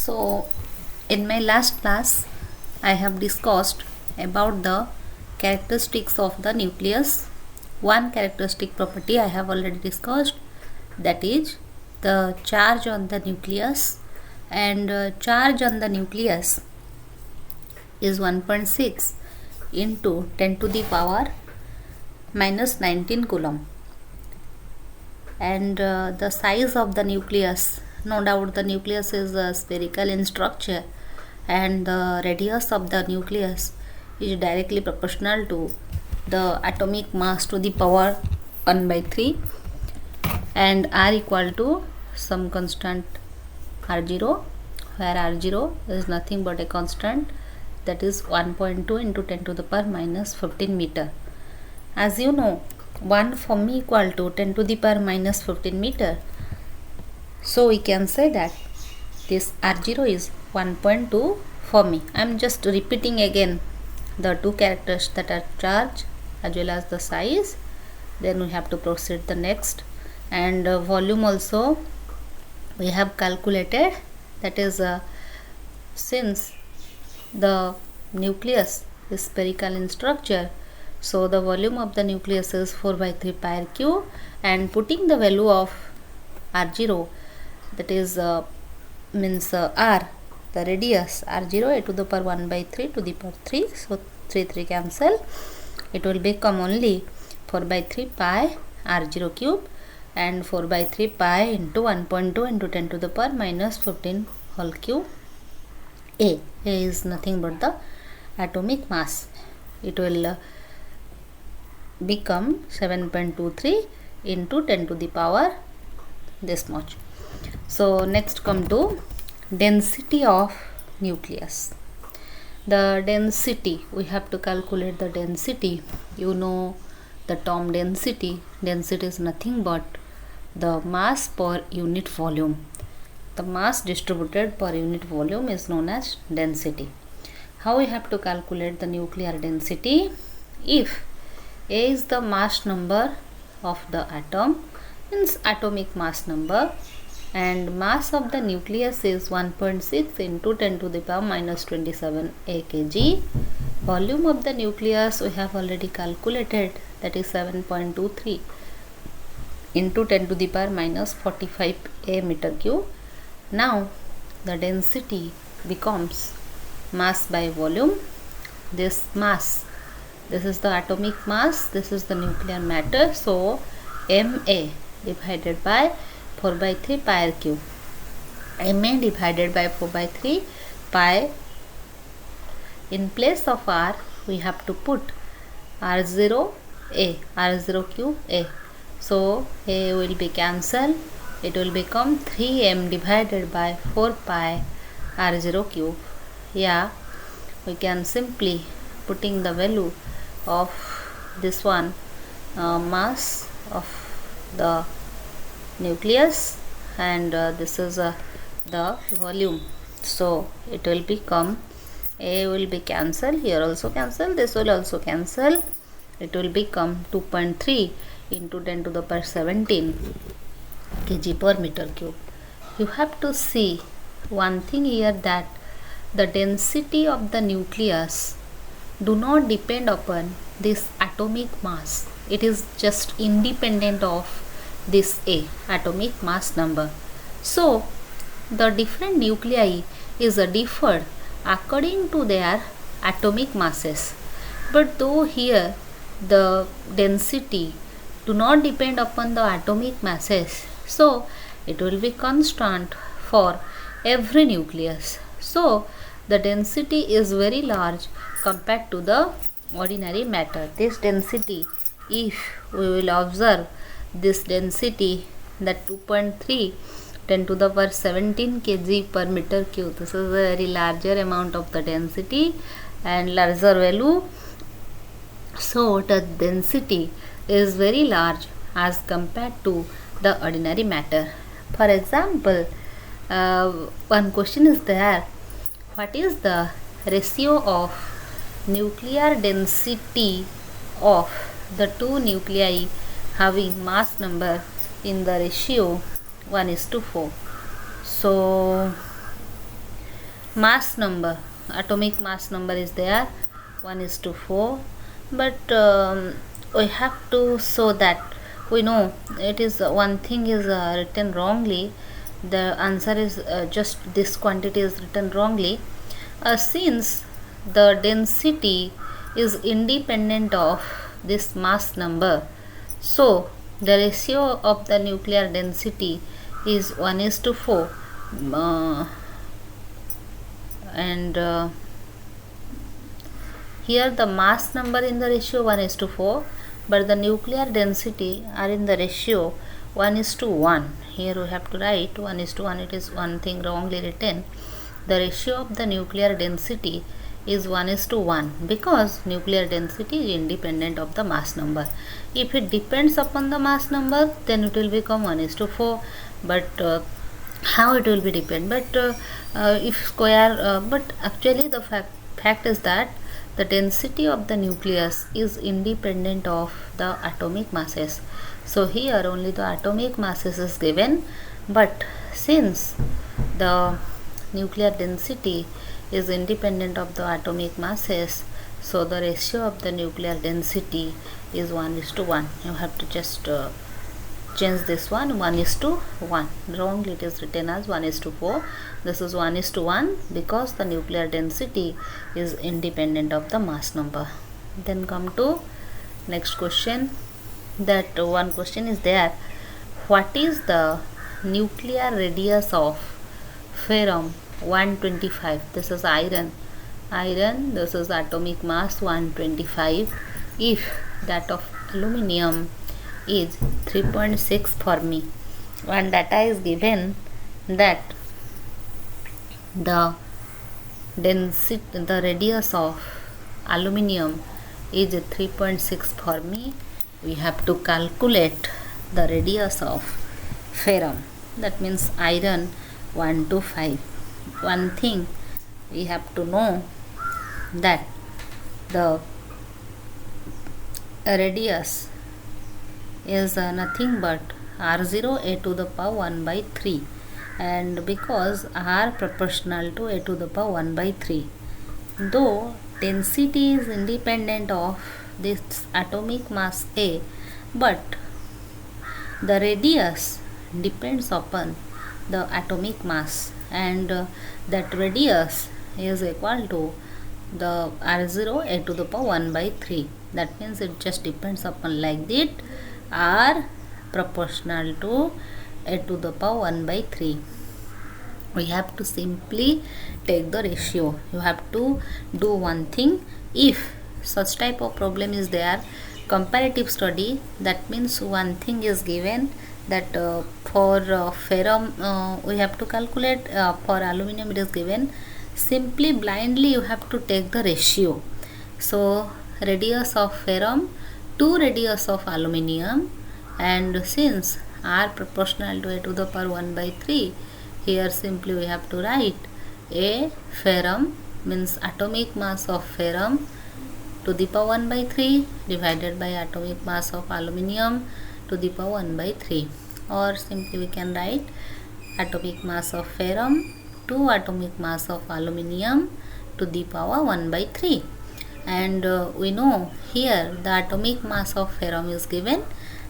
So, in my last class, I have discussed about the characteristics of the nucleus. One characteristic property I have already discussed, that is the charge on the nucleus, and charge on the nucleus is 1.6 into 10 to the power minus 19 coulomb, and the size of the nucleus, no doubt the nucleus is spherical in structure, and the radius of the nucleus is directly proportional to the atomic mass to the power 1 by 3, and r equal to some constant r0, where r0 is nothing but a constant, that is 1.2 into 10 to the power minus 15 meter. As you know, 1 Fermi equal to 10 to the power minus 15 meter. So we can say that this r0 is 1.2 Fermi. I am just repeating again the two characters, that are charge as well as the size. Then we have to proceed the next, and volume also we have calculated, that is since the nucleus is spherical in structure, so the volume of the nucleus is 4 by 3 pi r cube, and putting the value of r0, that is means r, the radius r0 a to the power 1 by 3 to the power 3, so 3 cancel, it will become only 4 by 3 pi r0 cube and 4 by 3 pi into 1.2 into 10 to the power minus 15 whole cube. A is nothing but the atomic mass. It will become 7.23 into 10 to the power this much. So next come to density of nucleus. The density, we have to calculate the density. You know the term density. Density is nothing but the mass per unit volume. The mass distributed per unit volume is known as density. How we have to calculate the nuclear density? If A is the mass number of the atom, means atomic mass number, and mass of the nucleus is 1.6 into 10 to the power minus 27 kg. Volume of the nucleus we have already calculated, that is 7.23 into 10 to the power minus 45 a meter cube. Now the density becomes mass by volume. This mass, this is the atomic mass, this is the nuclear matter, so Ma divided by 4 by 3 pi r cube. Ma divided by 4 by 3 pi, in place of r we have to put r0 a, r0 cube a, so a will be cancelled, it will become 3m divided by 4 pi r0 cube. Yeah, we can simply putting the value of this one, mass of the nucleus, and this is the volume, so it will become, a will be cancelled, here also cancel, this will also cancel, it will become 2.3 into 10 to the power 17 kg per meter cube. You have to see one thing here, that the density of the nucleus do not depend upon this atomic mass, it is just independent of this A, atomic mass number. So the different nuclei is differed according to their atomic masses, but though here the density do not depend upon the atomic masses, so it will be constant for every nucleus. So the density is very large compared to the ordinary matter. This density, if we will observe this density, that 2.3 10 to the power 17 kg per meter cube, this is a very larger amount of the density and larger value, so the density is very large as compared to the ordinary matter. For example, one question is there, what is the ratio of nuclear density of the two nuclei having mass number in the ratio 1:4? So mass number, atomic mass number is there 1:4, but we have to show that we know it is one thing is written wrongly. The answer is just this quantity is written wrongly. Since the density is independent of this mass number, so the ratio of the nuclear density is 1:4, and here the mass number in the ratio 1:4, but the nuclear density are in the ratio 1:1. Here we have to write 1:1. It is one thing wrongly written. The ratio of the nuclear density is 1:1 because nuclear density is independent of the mass number. If it depends upon the mass number, then it will become 1:4. But how it will be depend? But if square, but actually the fact is that the density of the nucleus is independent of the atomic masses. So here only the atomic masses is given, but since the nuclear density is independent of the atomic masses, so the ratio of the nuclear density is 1:1. You have to just change this one 1:1. Wrongly it is written as 1:4. This is 1:1 because the nuclear density is independent of the mass number. Then come to next question. That one question is there, what is the nuclear radius of ferrum 125? This is iron. This is atomic mass 125. If that of aluminium is 3.6 Fermi, and data is given that the density, the radius of aluminium is 3.6 Fermi, we have to calculate the radius of ferrum, that means iron 125. One thing we have to know that the radius is nothing but r0 a to the power 1 by 3, and because r proportional to a to the power 1 by 3, though density is independent of this atomic mass A, but the radius depends upon the atomic mass, and that radius is equal to the r0 a to the power 1 by 3. That means it just depends upon like that, r proportional to a to the power 1 by 3. We have to simply take the ratio. You have to do one thing. If such type of problem is there, comparative study, that means one thing is given that for ferrum we have to calculate, for aluminium it is given, simply blindly you have to take the ratio. So radius of ferrum to radius of aluminium, and since r proportional to a to the power 1 by 3, here simply we have to write a ferrum means atomic mass of ferrum to the power 1 by 3 divided by atomic mass of aluminium to the power 1 by 3, or simply we can write atomic mass of ferrum to atomic mass of aluminium to the power 1 by 3. And we know here the atomic mass of ferrum is given,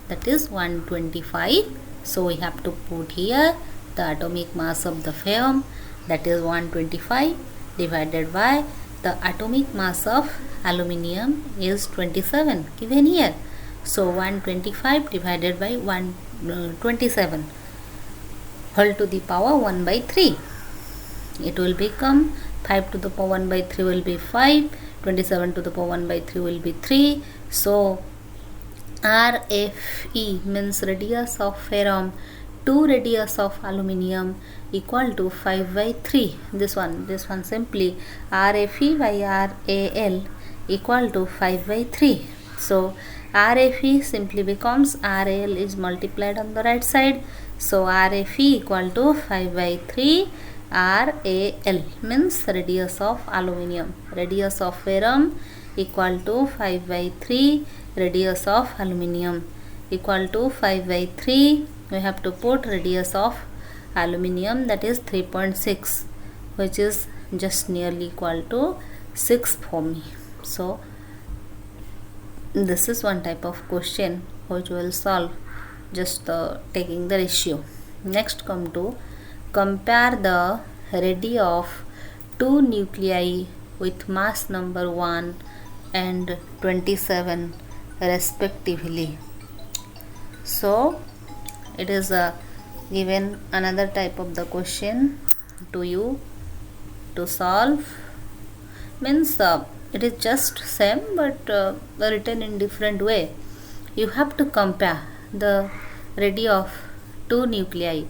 that is 125. So we have to put here the atomic mass of the ferrum, that is 125, divided by the atomic mass of aluminium is 27 given here. So 125 divided by 127 whole to the power 1 by 3. It will become 5 to the power 1 by 3 will be 5, 27 to the power 1 by 3 will be 3. So RFE means radius of ferrum to radius of aluminium equal to 5 by 3. This one simply RFE by RAL equal to 5 by 3. So RFE simply becomes RAL is multiplied on the right side. So RFE equal to 5 by 3. RAL means radius of aluminium. Radius of ferrum equal to 5 by 3. Radius of aluminium equal to 5 by 3. We have to put radius of aluminium, that is 3.6, which is just nearly equal to 6 for me. So this is one type of question which we will solve just taking the ratio. Next come to compare the radii of two nuclei with mass number 1 and 27 respectively. So it is given another type of the question to you to solve. Means it is just same but written in different way. You have to compare the radii of two nuclei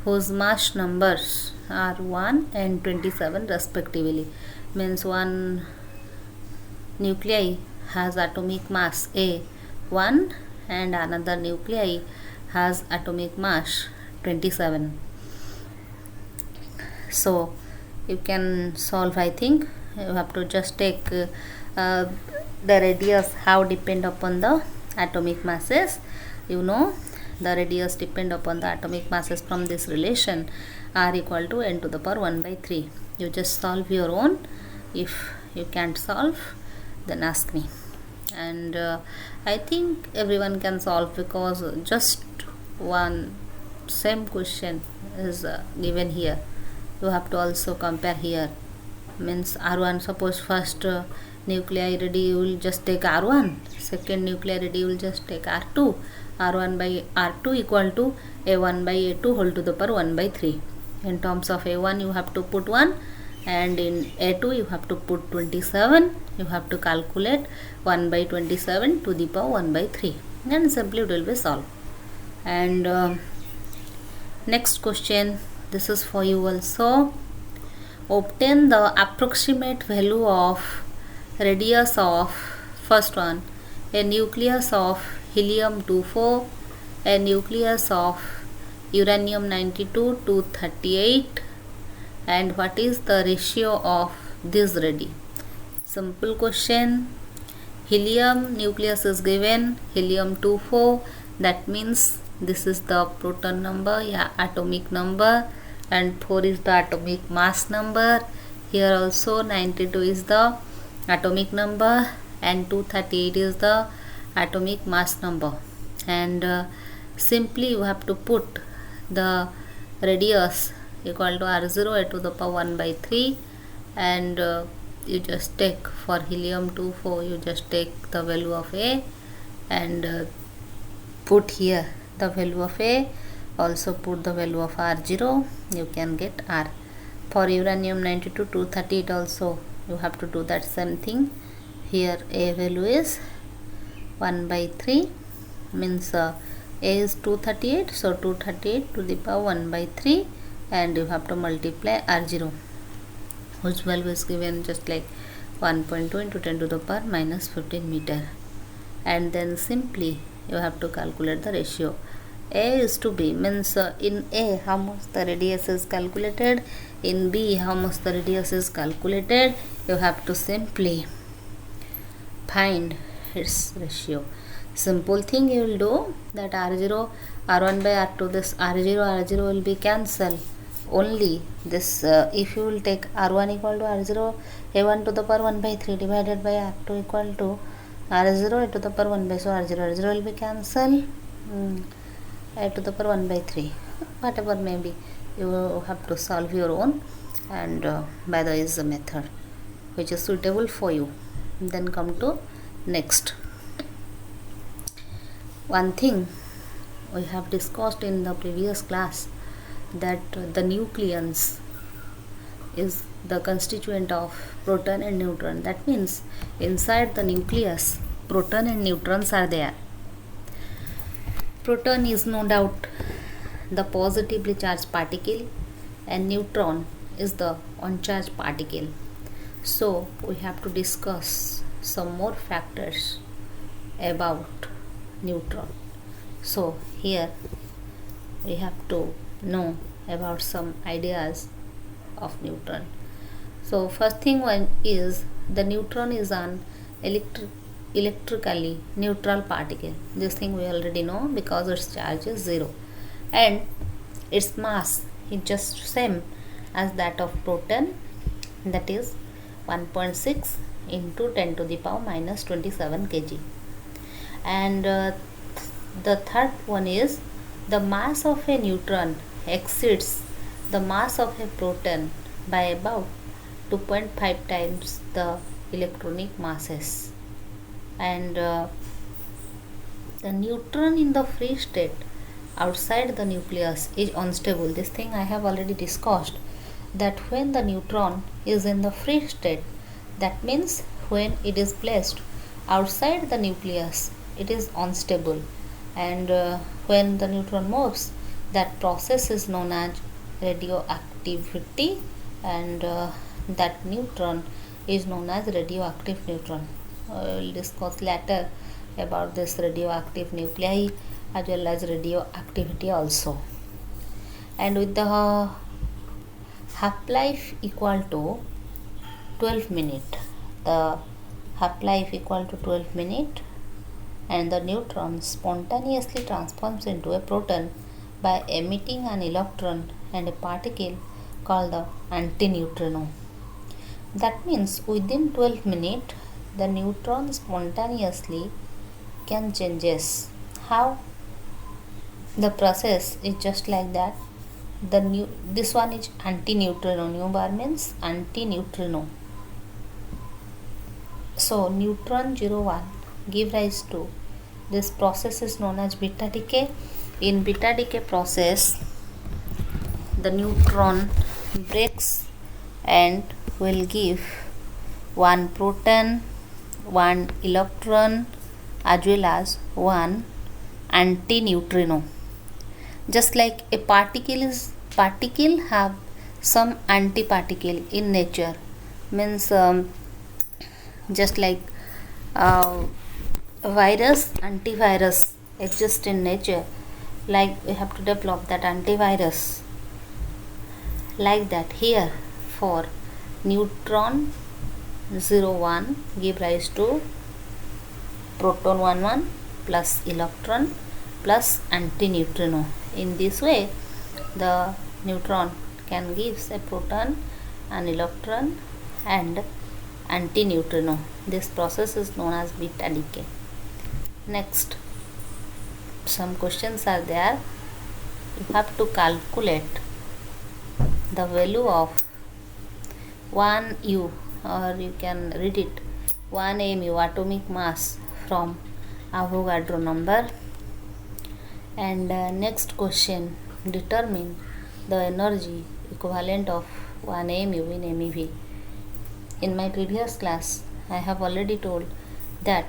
whose mass numbers are 1 and 27 respectively. Means one nuclei has atomic mass A 1 and another nuclei has atomic mass 27. So you can solve. I think you have to just take the radius how depend upon the atomic masses. You know the radius depend upon the atomic masses from this relation r equal to n to the power 1 by 3. You just solve your own. If you can't solve, then ask me. And I think everyone can solve, because just one same question is given here. You have to also compare here. Means R1, suppose first nuclei radii you will just take R1, second nuclei radii you will just take R2. R1 by R2 equal to A1 by A2 whole to the power 1 by 3. In terms of A1 you have to put 1, and in A2 you have to put 27. You have to calculate 1 by 27 to the power 1 by 3, and simply it will be solved. And next question, this is for you also. Obtain the approximate value of radius of first one, a nucleus of helium-24, a nucleus of uranium-92 to 38, and what is the ratio of this radii. Simple question. Helium nucleus is given helium-24, that means this is the proton number, atomic number, and 4 is the atomic mass number. Here also 92 is the atomic number and 238 is the atomic mass number. And simply you have to put the radius equal to R0 a to the power 1 by 3, and you just take for helium-24 you just take the value of A and put here the value of A, also put the value of R0, you can get R. For uranium-92 238 also you have to do that same thing. Here A value is 1 by 3, means A is 238, so 238 to the power 1 by 3, and you have to multiply R0, whose value is given just like 1.2 into 10 to the power minus 15 meter. And then simply you have to calculate the ratio. A is to B, means in A how much the radius is calculated, in B how much the radius is calculated. You have to simply find its ratio. Simple thing you will do, that R0 R1 by R2, this R0 will be cancelled. Only this if you will take R1 equal to R0 A1 to the power 1 by 3 divided by R2 equal to R0 a to the power 1 by, so R0 will be cancelled, a to the power 1 by 3, whatever may be. You have to solve your own, and by the way is the method which is suitable for you. Then come to next. One thing we have discussed in the previous class, that the nucleons is the constituent of proton and neutron. That means inside the nucleus proton and neutrons are there. Proton is no doubt the positively charged particle, and neutron is the uncharged particle. So we have to discuss some more factors about neutron. So here we have to know about some ideas of neutron. So first thing one is, the neutron is an electrically neutral particle. This thing we already know because its charge is 0 and its mass is just same as that of proton that is 1.6 into 10 to the power minus 27 kg. And the third one is the mass of a neutron exceeds the mass of a proton by about 2.5 times the electronic masses. And the neutron in the free state outside the nucleus is unstable. This thing I have already discussed, that when the neutron is in the free state, that means when it is placed outside the nucleus, it is unstable. And when the neutron moves, that process is known as radioactivity, and that neutron is known as radioactive neutron. I will discuss later about this radioactive nuclei as well as radioactivity also. And with the half-life equal to 12 minutes, the half-life equal to 12 minutes, and the neutron spontaneously transforms into a proton by emitting an electron and a particle called the antineutrino. That means within 12 minutes, the neutron spontaneously can changes. How? The process is just like that. This one is antineutrino. Nu bar means antineutrino. So neutron 01 give rise to this process is known as beta decay. In beta decay process, the neutron breaks and will give one proton, one electron as well as one antineutrino. Just like a particle have some antiparticle in nature, means just like virus, antivirus exist in nature, like we have to develop that antivirus. Like that here for neutron 01 give rise to proton 11 plus electron plus antineutrino. In this way, the neutron can give a proton, an electron and antineutrino. This process is known as beta decay. Next, some questions are there. You have to calculate the value of 1 U, or you can read it 1 mu atomic mass from Avogadro number. And next question, determine the energy equivalent of 1 mu in MeV. In my previous class, I have already told that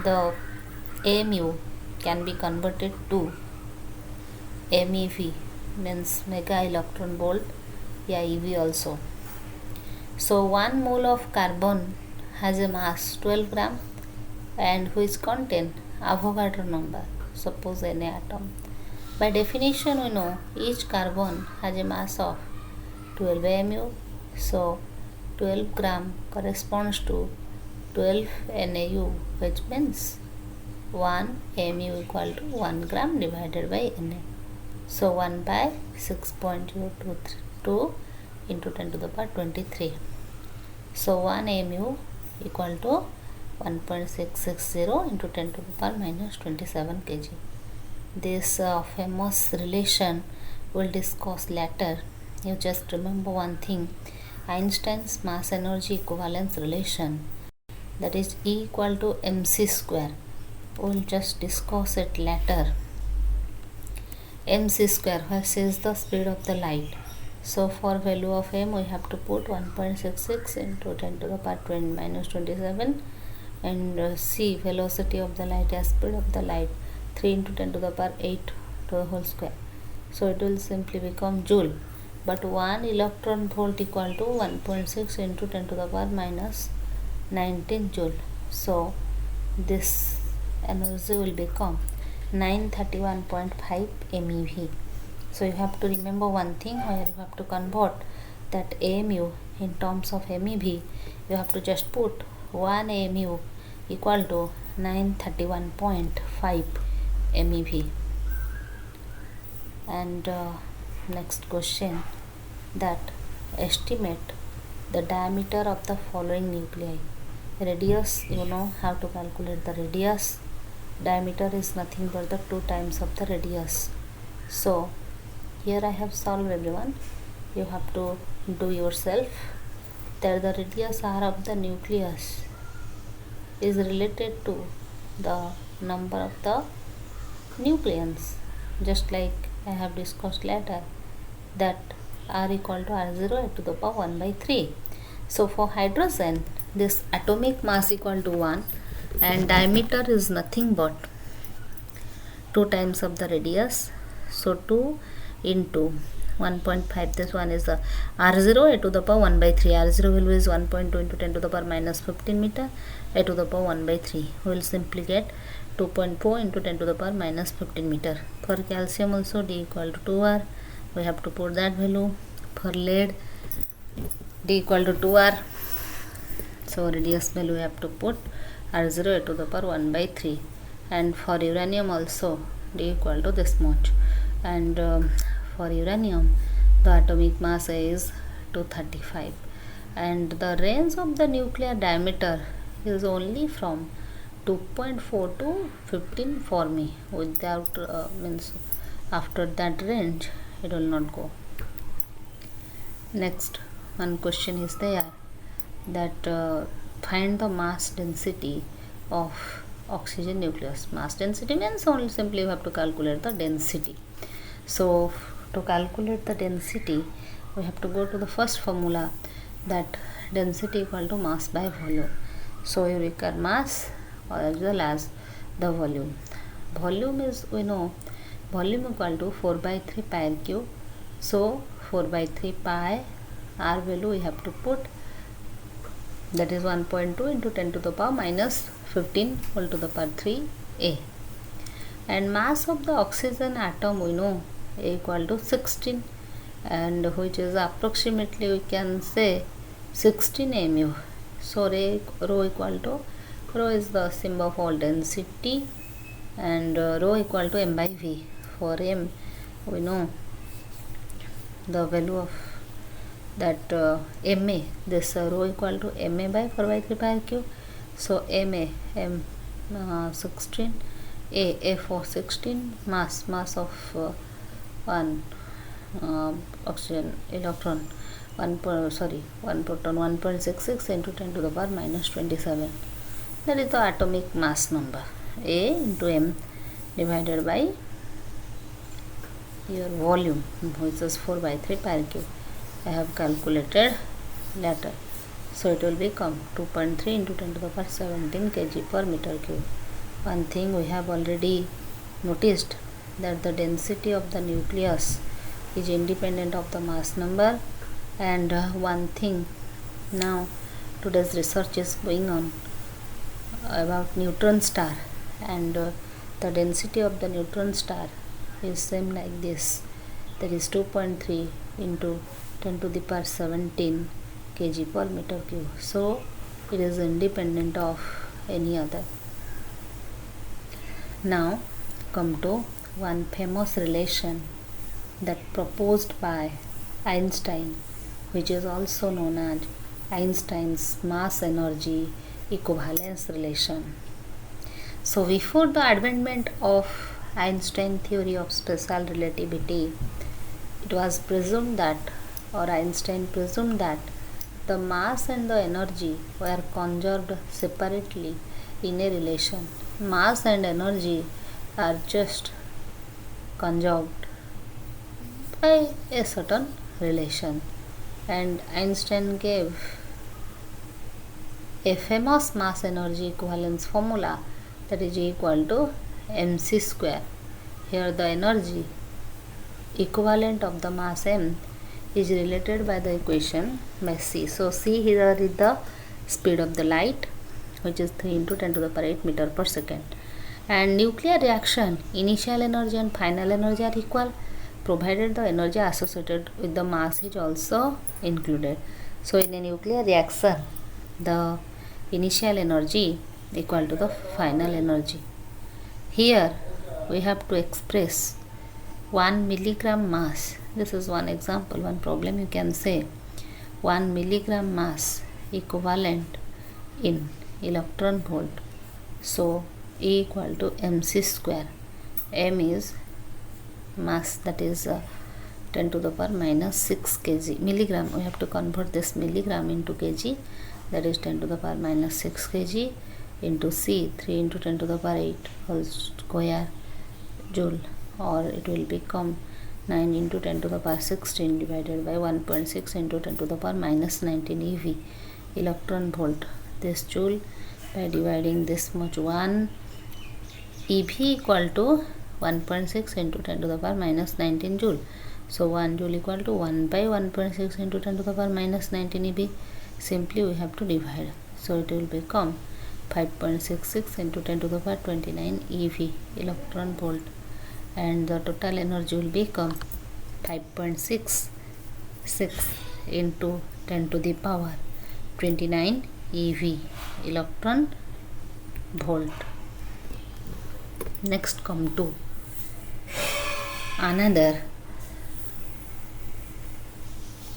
the mu can be converted to MeV, means mega electron volt, eV also. So 1 mole of carbon has a mass 12 gram and which contain Avogadro number, suppose Na atom. By definition, we know each carbon has a mass of 12 mu. So 12 gram corresponds to 12 NaU, which means 1 mu equal to 1 gram divided by Na. So 1 by 6.022 into 10 to the power 23. So 1 mu equal to 1.660 into 10 to the power minus 27 kg. This famous relation we'll discuss later. You just remember one thing, Einstein's mass energy equivalence relation, that is E equal to mc square. We'll just discuss it later. Mc square, which is the speed of the light. So for value of m, we have to put 1.66 into 10 to the power minus 27, and c, velocity of the light as speed of the light, 3 into 10 to the power 8 to the whole square. So it will simply become joule. But 1 electron volt equal to 1.6 into 10 to the power minus 19 joule. So this energy will become 931.5 MeV. So you have to remember one thing, where you have to convert that mu in terms of MeV, you have to just put 1 mu equal to 931.5 MeV. And next question, that estimate the diameter of the following nuclei. Radius, you know how to calculate the radius. Diameter is nothing but the 2 times of the radius. So here I have solved, everyone. You have to do yourself. That the radius r of the nucleus is related to the number of the nucleons, just like I have discussed later, that r equal to r0 to the power 1 by 3. So for hydrogen, this atomic mass equal to 1 and diameter is nothing but 2 times of the radius. So 2 into 1.5, this one is the r0 to the power 1 by 3. r0 value is 1.2 into 10 to the power minus 15 meter, a to the power 1 by 3. We will simply get 2.4 into 10 to the power minus 15 meter. For calcium also d equal to 2r. We have to put that value. For lead, d equal to 2r. So radius value we have to put r0 to the power 1 by 3. And for uranium also, d equal to this much. And for uranium, the atomic mass is 235. And the range of the nuclear diameter is only from 2.4 to 15 for me. Without means after that range it will not go. Next one question is there, that find the mass density of oxygen nucleus. Mass density means only simply you have to calculate the density. So to calculate the density, we have to go to the first formula, that density equal to mass by volume. So you require mass as well as the volume. Volume is, we know, volume equal to 4 by 3 pi r cube. So 4 by 3 pi, r value we have to put, that is 1.2 into 10 to the power minus 15 whole to the power 3 a. And mass of the oxygen atom, we know, a equal to 16, and which is approximately, we can say, 16 mu. So rho equal to, rho is the symbol for density, and rho equal to m by v. For m, we know the value of that ma, this rho equal to ma by 4 by 3 pi r cube. So ma, 16, a for 16, mass of one oxygen electron, one proton 1.66 into 10 to the power minus 27. That is the atomic mass number, a into m divided by your volume, which is 4 by 3 pi r cube. I have calculated later. So it will become 2.3 into 10 to the power 17 kg per meter cube. One thing we have already noticed, that the density of the nucleus is independent of the mass number. And one thing, now today's research is going on about neutron star, and the density of the neutron star is same like this, that is 2.3 into 10 to the power 17 kg per meter cube. So it is independent of any other. Now come to one famous relation that proposed by Einstein, which is also known as Einstein's mass energy equivalence relation. So before the advent of Einstein theory of special relativity, it was presumed that, or Einstein presumed that, the mass and the energy were conserved separately in a relation. Mass and energy are just conserved by a certain relation, and Einstein gave a famous mass energy equivalence formula, that is equal to mc square. Here the energy equivalent of the mass m is related by the equation by c. So c here is the speed of the light, which is 3 into 10 to the power 8 meter per second. And nuclear reaction, initial energy and final energy are equal, provided the energy associated with the mass is also included. So in a nuclear reaction, the initial energy equal to the final energy. Here we have to express 1 milligram mass. This is one example, one problem you can say. 1 milligram mass equivalent in electron volt. So E equal to mc square. M is mass, that is 10 to the power minus 6 kg. Milligram, we have to convert this milligram into kg, that is 10 to the power minus 6 kg into C, 3 into 10 to the power 8 whole square joule, or it will become 9 into 10 to the power 16 divided by 1.6 into 10 to the power minus 19 eV electron volt. This joule, by dividing this much 1, eV equal to 1.6 into 10 to the power minus 19 joule. So 1 joule equal to 1 by 1.6 into 10 to the power minus 19 eV. Simply we have to divide. So it will become 5.66 into 10 to the power 29 eV electron volt, and the total energy will become 5.66 into 10 to the power 29 eV electron volt. Next come to another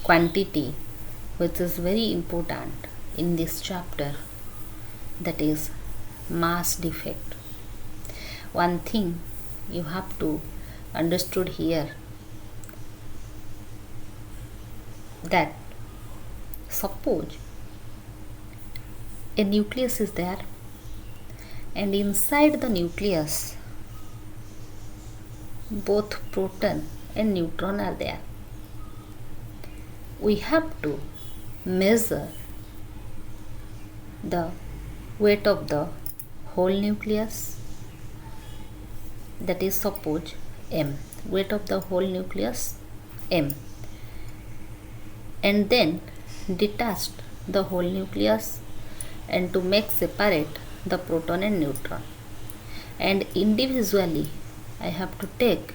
quantity which is very important in this chapter, that is mass defect. One thing you have to understood here, that suppose a nucleus is there, and inside the nucleus both proton and neutron are there. We have to measure the weight of the whole nucleus, that is suppose m, weight of the whole nucleus m, and then detach the whole nucleus and to make separate the proton and neutron, and individually I have to take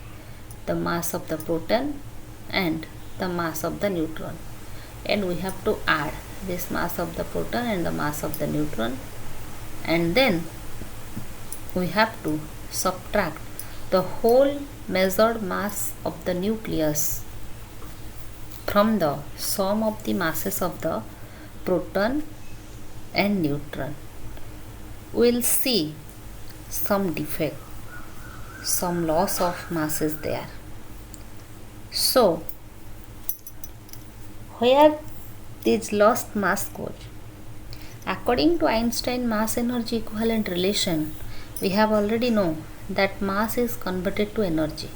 the mass of the proton and the mass of the neutron, and we have to add this mass of the proton and the mass of the neutron, and then we have to subtract the whole measured mass of the nucleus from the sum of the masses of the proton and neutron. We will see some defect, some loss of mass is there. So where this lost mass goes? According to Einstein mass energy equivalent relation, we have already known that mass is converted to energy.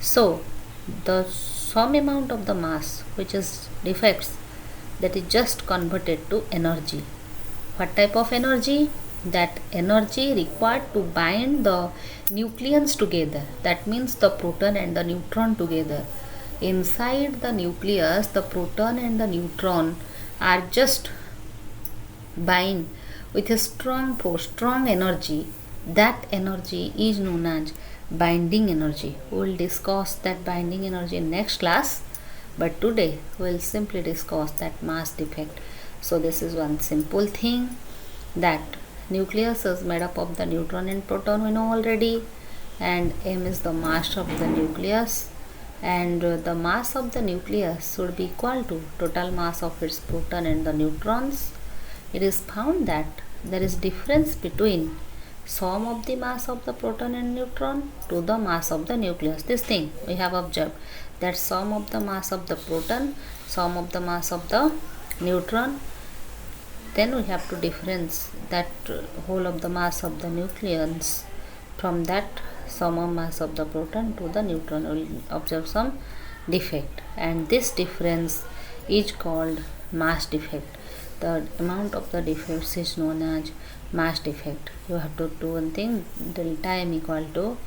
So the some amount of the mass which is defects, that is just converted to energy. What type of energy? That energy required to bind the nucleons together, that means the proton and the neutron together. Inside the nucleus, the proton and the neutron are just bind with a strong force, strong energy. That energy is known as binding energy. We will discuss that binding energy in next class, but today we will simply discuss that mass defect. So this is one simple thing, that nucleus is made up of the neutron and proton, we know already, and m is the mass of the nucleus, and the mass of the nucleus should be equal to total mass of its proton and the neutrons. It is found that there is difference between sum of the mass of the proton and neutron to the mass of the nucleus. This thing we have observed, that sum of the mass of the proton, sum of the mass of the neutron, then we have to difference that whole of the mass of the nucleons from that sum of mass of the proton to the neutron. We will observe some defect, and this difference is called mass defect. The amount of the defects is known as mass defect. You have to do one thing, delta m equal to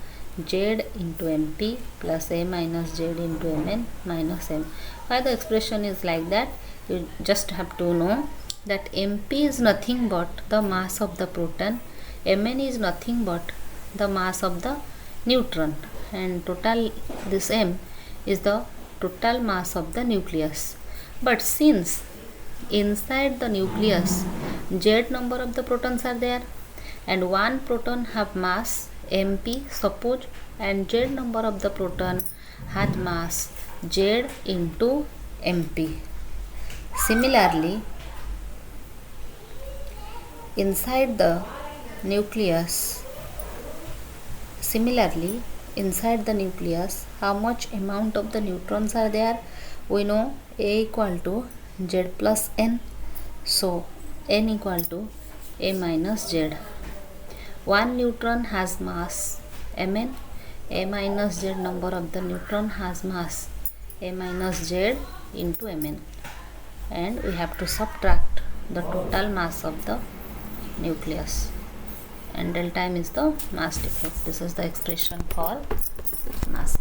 z into mp plus a minus z into mn minus m. Why the expression is like that? You just have to know that mp is nothing but the mass of the proton, mn is nothing but the mass of the neutron, and total this m is the total mass of the nucleus. But since inside the nucleus z number of the protons are there, and one proton have mass mp suppose, and z number of the proton had mass z into mp. Similarly, inside the nucleus, how much amount of the neutrons are there? We know A equal to Z plus N. So N equal to A minus Z. One neutron has mass Mn. A minus Z number of the neutron has mass A minus Z into Mn, and we have to subtract the total mass of the nucleus, and delta M is the mass defect. This is the expression for mass